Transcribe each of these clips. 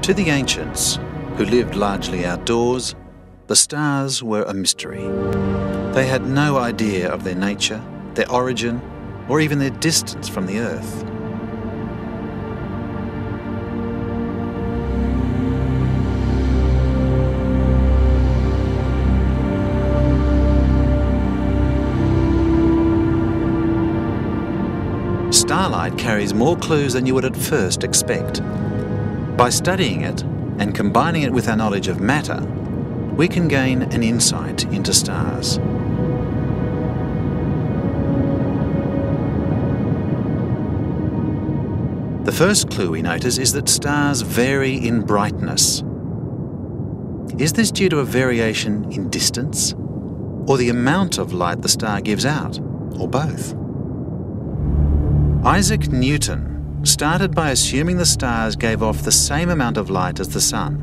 To the ancients, who lived largely outdoors, the stars were a mystery. They had no idea of their nature, their origin, or even their distance from the Earth. Starlight carries more clues than you would at first expect. By studying it and combining it with our knowledge of matter, we can gain an insight into stars. The first clue we notice is that stars vary in brightness. Is this due to a variation in distance, or the amount of light the star gives out, or both? Isaac Newton started by assuming the stars gave off the same amount of light as the Sun.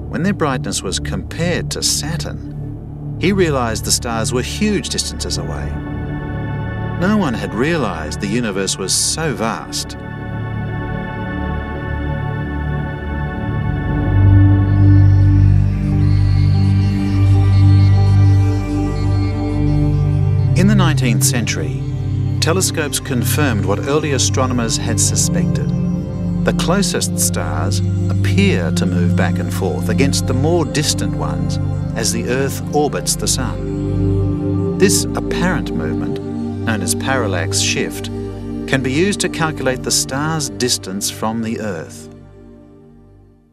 When their brightness was compared to Saturn, he realized the stars were huge distances away. No one had realized the universe was so vast. In the 19th century, telescopes confirmed what early astronomers had suspected. The closest stars appear to move back and forth against the more distant ones as the Earth orbits the Sun. This apparent movement, known as parallax shift, can be used to calculate the star's distance from the Earth.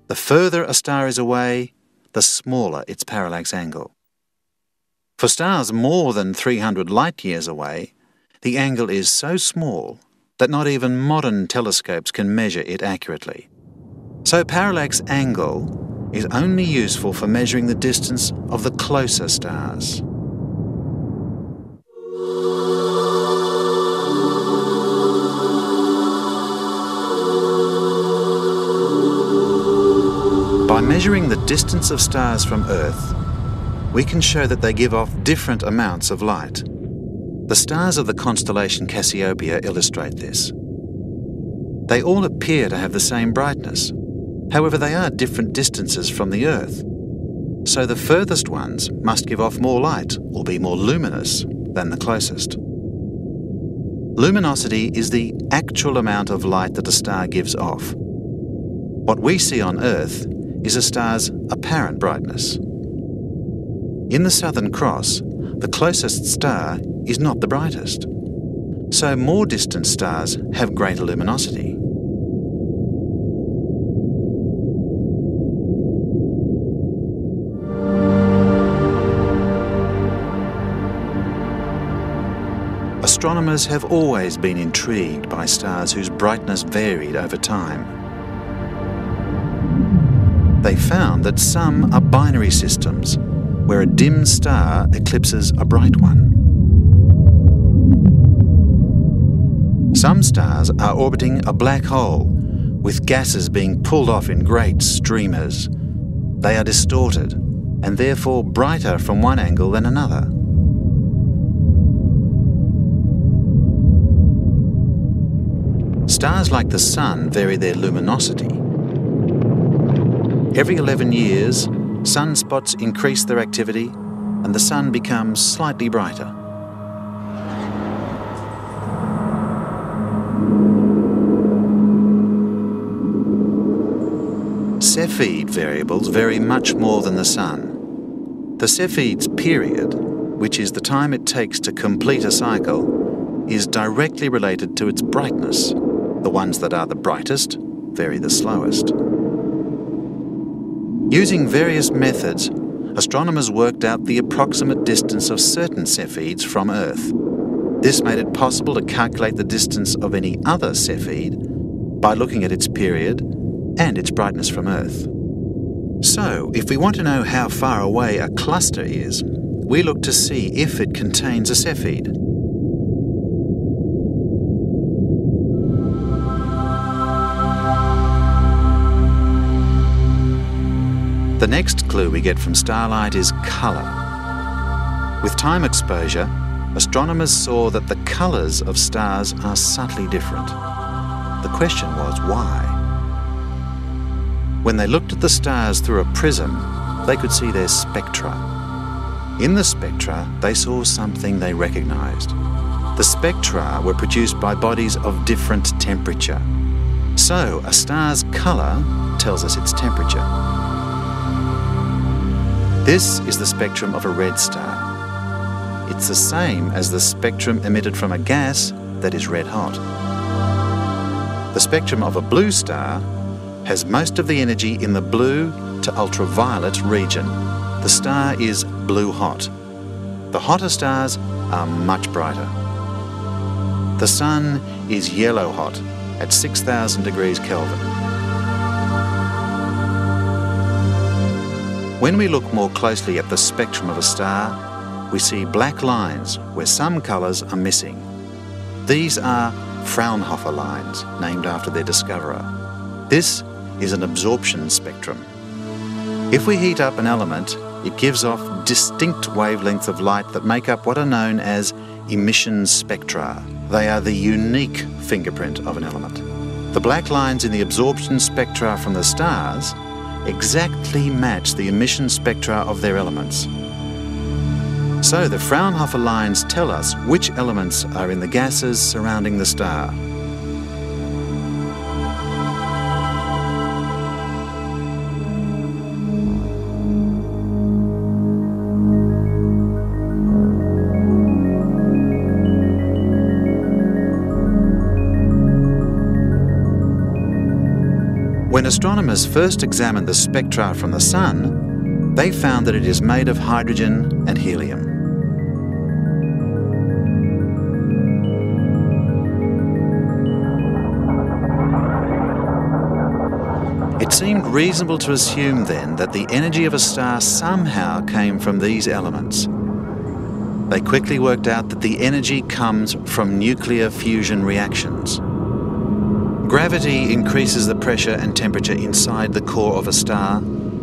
The further a star is away, the smaller its parallax angle. For stars more than 300 light-years away, the angle is so small that not even modern telescopes can measure it accurately. So parallax angle is only useful for measuring the distance of the closer stars. By measuring the distance of stars from Earth, we can show that they give off different amounts of light. The stars of the constellation Cassiopeia illustrate this. They all appear to have the same brightness. However, they are different distances from the Earth. So the furthest ones must give off more light or be more luminous than the closest. Luminosity is the actual amount of light that a star gives off. What we see on Earth is a star's apparent brightness. In the Southern Cross, the closest star is not the brightest, so more distant stars have greater luminosity. Astronomers have always been intrigued by stars whose brightness varied over time. They found that some are binary systems, where a dim star eclipses a bright one. Some stars are orbiting a black hole, with gases being pulled off in great streamers. They are distorted, and therefore brighter from one angle than another. Stars like the Sun vary their luminosity. Every 11 years, sunspots increase their activity, and the Sun becomes slightly brighter. Cepheid variables vary much more than the Sun. The Cepheid's period, which is the time it takes to complete a cycle, is directly related to its brightness. The ones that are the brightest vary the slowest. Using various methods, astronomers worked out the approximate distance of certain Cepheids from Earth. This made it possible to calculate the distance of any other Cepheid by looking at its period and its brightness from Earth. So, if we want to know how far away a cluster is, we look to see if it contains a Cepheid. The next clue we get from starlight is colour. With time exposure, astronomers saw that the colours of stars are subtly different. The question was why? When they looked at the stars through a prism, they could see their spectra. In the spectra, they saw something they recognised. The spectra were produced by bodies of different temperature. So, a star's colour tells us its temperature. This is the spectrum of a red star. It's the same as the spectrum emitted from a gas that is red hot. The spectrum of a blue star has most of the energy in the blue to ultraviolet region. The star is blue hot. The hotter stars are much brighter. The Sun is yellow hot at 6,000 degrees Kelvin. When we look more closely at the spectrum of a star, we see black lines where some colours are missing. These are Fraunhofer lines, named after their discoverer. This is an absorption spectrum. If we heat up an element, it gives off distinct wavelengths of light that make up what are known as emission spectra. They are the unique fingerprint of an element. The black lines in the absorption spectra from the stars exactly match the emission spectra of their elements. So the Fraunhofer lines tell us which elements are in the gases surrounding the star. When astronomers first examined the spectra from the Sun, they found that it is made of hydrogen and helium. It seemed reasonable to assume then that the energy of a star somehow came from these elements. They quickly worked out that the energy comes from nuclear fusion reactions. Gravity increases the pressure and temperature inside the core of a star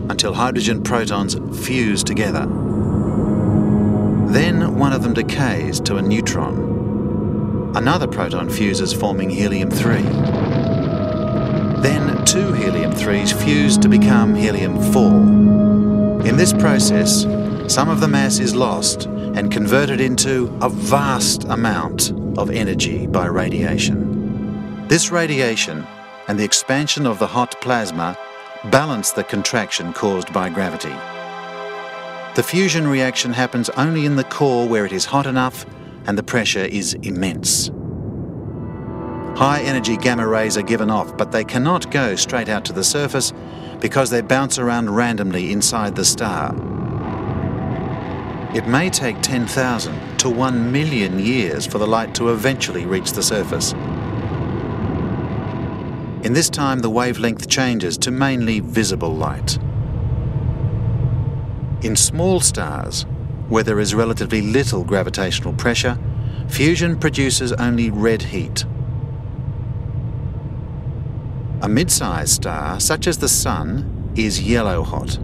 until hydrogen protons fuse together. Then one of them decays to a neutron. Another proton fuses, forming helium-3. Then two helium-3s fuse to become helium-4. In this process, some of the mass is lost and converted into a vast amount of energy by radiation. This radiation and the expansion of the hot plasma balance the contraction caused by gravity. The fusion reaction happens only in the core where it is hot enough and the pressure is immense. High-energy gamma rays are given off, but they cannot go straight out to the surface because they bounce around randomly inside the star. It may take 10,000 to 1 million years for the light to eventually reach the surface. In this time, the wavelength changes to mainly visible light. In small stars, where there is relatively little gravitational pressure, fusion produces only red heat. A mid-sized star, such as the Sun, is yellow hot.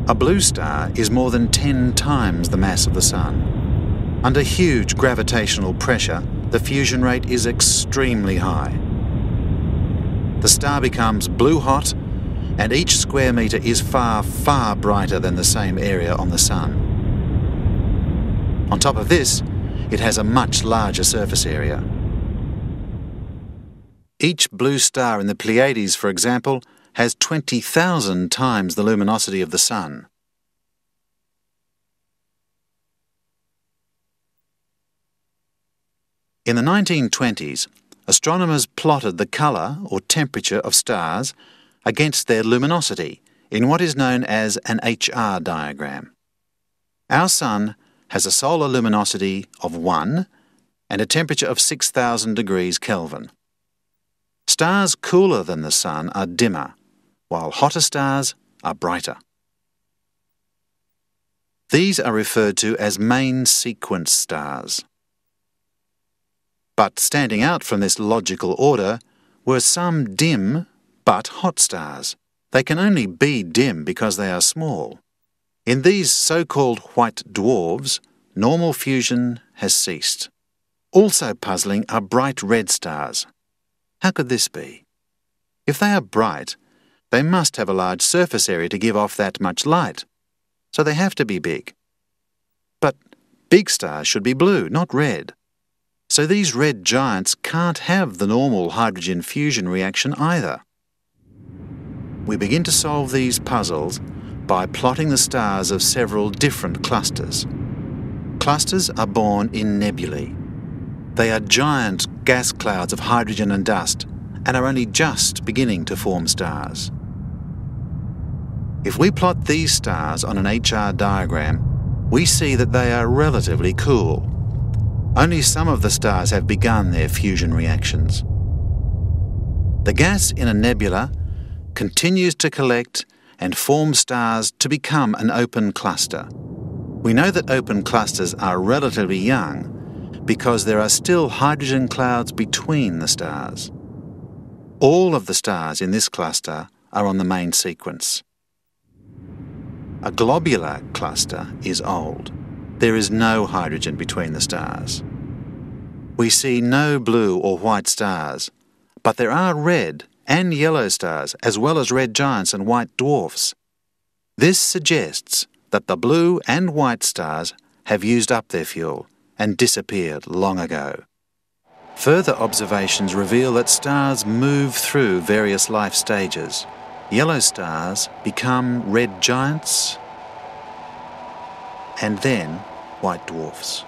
A blue star is more than 10 times the mass of the Sun. Under huge gravitational pressure, the fusion rate is extremely high. The star becomes blue hot, and each square metre is far, far brighter than the same area on the Sun. On top of this, it has a much larger surface area. Each blue star in the Pleiades, for example, has 20,000 times the luminosity of the Sun. In the 1920s, astronomers plotted the colour or temperature of stars against their luminosity in what is known as an HR diagram. Our Sun has a solar luminosity of 1 and a temperature of 6,000 degrees Kelvin. Stars cooler than the Sun are dimmer, while hotter stars are brighter. These are referred to as main sequence stars. But standing out from this logical order were some dim but hot stars. They can only be dim because they are small. In these so-called white dwarfs, normal fusion has ceased. Also puzzling are bright red stars. How could this be? If they are bright, they must have a large surface area to give off that much light, so they have to be big. But big stars should be blue, not red. So these red giants can't have the normal hydrogen fusion reaction either. We begin to solve these puzzles by plotting the stars of several different clusters. Clusters are born in nebulae. They are giant gas clouds of hydrogen and dust and are only just beginning to form stars. If we plot these stars on an HR diagram, we see that they are relatively cool. Only some of the stars have begun their fusion reactions. The gas in a nebula continues to collect and form stars to become an open cluster. We know that open clusters are relatively young because there are still hydrogen clouds between the stars. All of the stars in this cluster are on the main sequence. A globular cluster is old. There is no hydrogen between the stars. We see no blue or white stars, but there are red and yellow stars, as well as red giants and white dwarfs. This suggests that the blue and white stars have used up their fuel and disappeared long ago. Further observations reveal that stars move through various life stages. Yellow stars become red giants and then white dwarfs.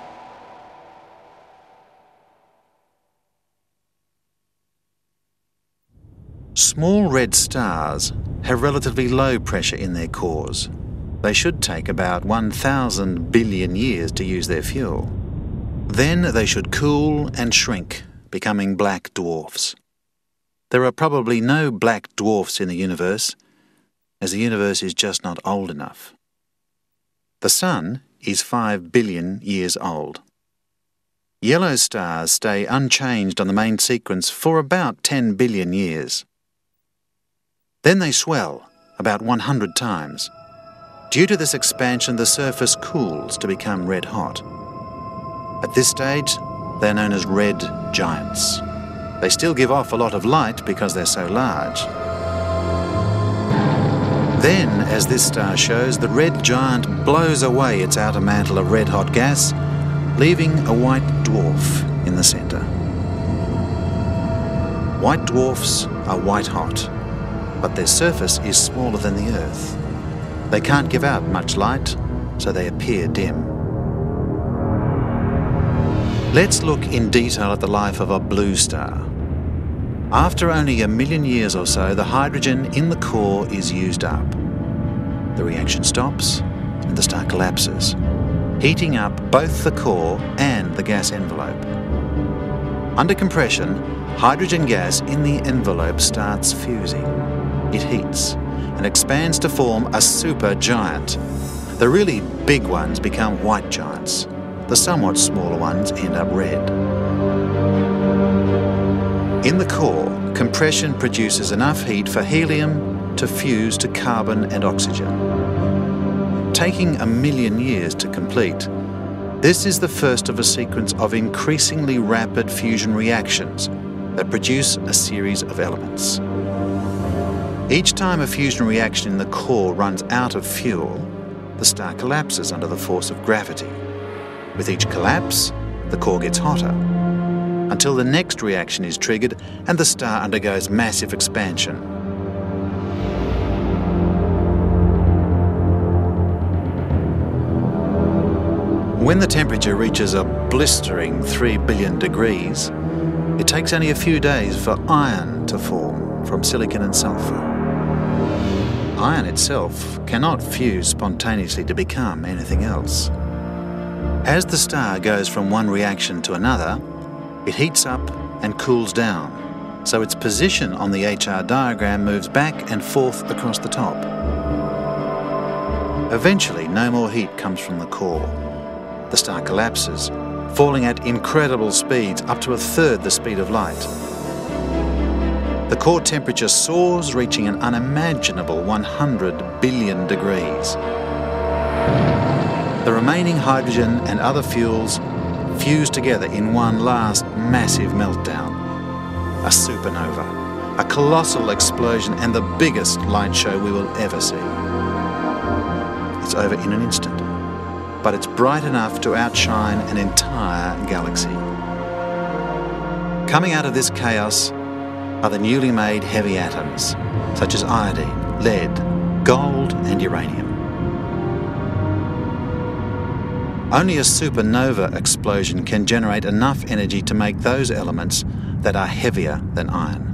Small red stars have relatively low pressure in their cores. They should take about 1,000 billion years to use their fuel. Then they should cool and shrink, becoming black dwarfs. There are probably no black dwarfs in the universe, as the universe is just not old enough. The Sun is 5 billion years old. Yellow stars stay unchanged on the main sequence for about 10 billion years. Then they swell about 100 times. Due to this expansion, the surface cools to become red hot. At this stage, they are known as red giants. They still give off a lot of light because they're so large. Then, as this star shows, the red giant blows away its outer mantle of red-hot gas, leaving a white dwarf in the centre. White dwarfs are white-hot, but their surface is smaller than the Earth. They can't give out much light, so they appear dim. Let's look in detail at the life of a blue star. After only 1 million years or so, the hydrogen in the core is used up. The reaction stops and the star collapses, heating up both the core and the gas envelope. Under compression, hydrogen gas in the envelope starts fusing. It heats and expands to form a supergiant. The really big ones become white giants. The somewhat smaller ones end up red. In the core, compression produces enough heat for helium to fuse to carbon and oxygen. Taking 1 million years to complete, this is the first of a sequence of increasingly rapid fusion reactions that produce a series of elements. Each time a fusion reaction in the core runs out of fuel, the star collapses under the force of gravity. With each collapse, the core gets hotter, until the next reaction is triggered and the star undergoes massive expansion. When the temperature reaches a blistering 3 billion degrees, it takes only a few days for iron to form from silicon and sulfur. Iron itself cannot fuse spontaneously to become anything else. As the star goes from one reaction to another, it heats up and cools down, so its position on the HR diagram moves back and forth across the top. Eventually, no more heat comes from the core. The star collapses, falling at incredible speeds, up to 1/3 the speed of light. The core temperature soars, reaching an unimaginable 100 billion degrees. The remaining hydrogen and other fuels fuse together in one last massive meltdown, a supernova, A colossal explosion and the biggest light show we will ever see. It's over in an instant, but it's bright enough to outshine an entire galaxy. Coming out of this chaos are the newly made heavy atoms, such as iodine, lead, gold and uranium. Only a supernova explosion can generate enough energy to make those elements that are heavier than iron.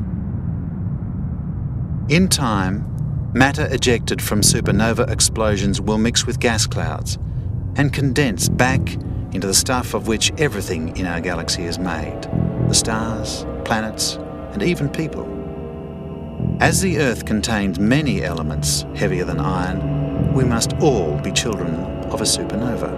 In time, matter ejected from supernova explosions will mix with gas clouds and condense back into the stuff of which everything in our galaxy is made: the stars, planets, and even people. As the Earth contains many elements heavier than iron, we must all be children of a supernova.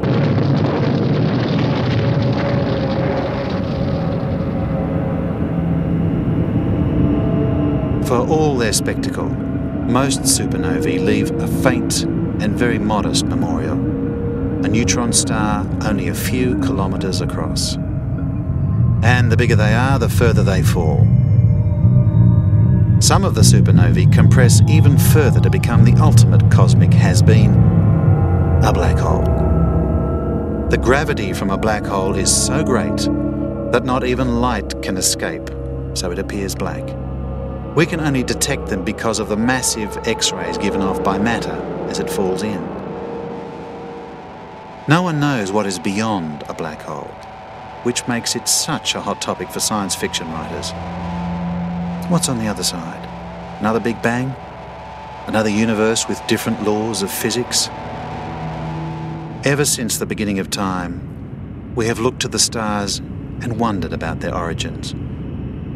For all their spectacle, most supernovae leave a faint and very modest memorial, a neutron star only a few kilometres across. And the bigger they are, the further they fall. Some of the supernovae compress even further to become the ultimate cosmic has-been, a black hole. The gravity from a black hole is so great that not even light can escape, so it appears black. We can only detect them because of the massive X-rays given off by matter as it falls in. No one knows what is beyond a black hole, which makes it such a hot topic for science fiction writers. What's on the other side? Another Big Bang? Another universe with different laws of physics? Ever since the beginning of time, we have looked to the stars and wondered about their origins,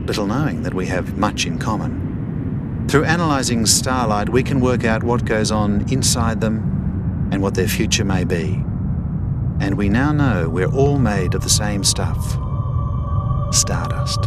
little knowing that we have much in common. Through analysing starlight, we can work out what goes on inside them and what their future may be. And we now know we're all made of the same stuff: stardust.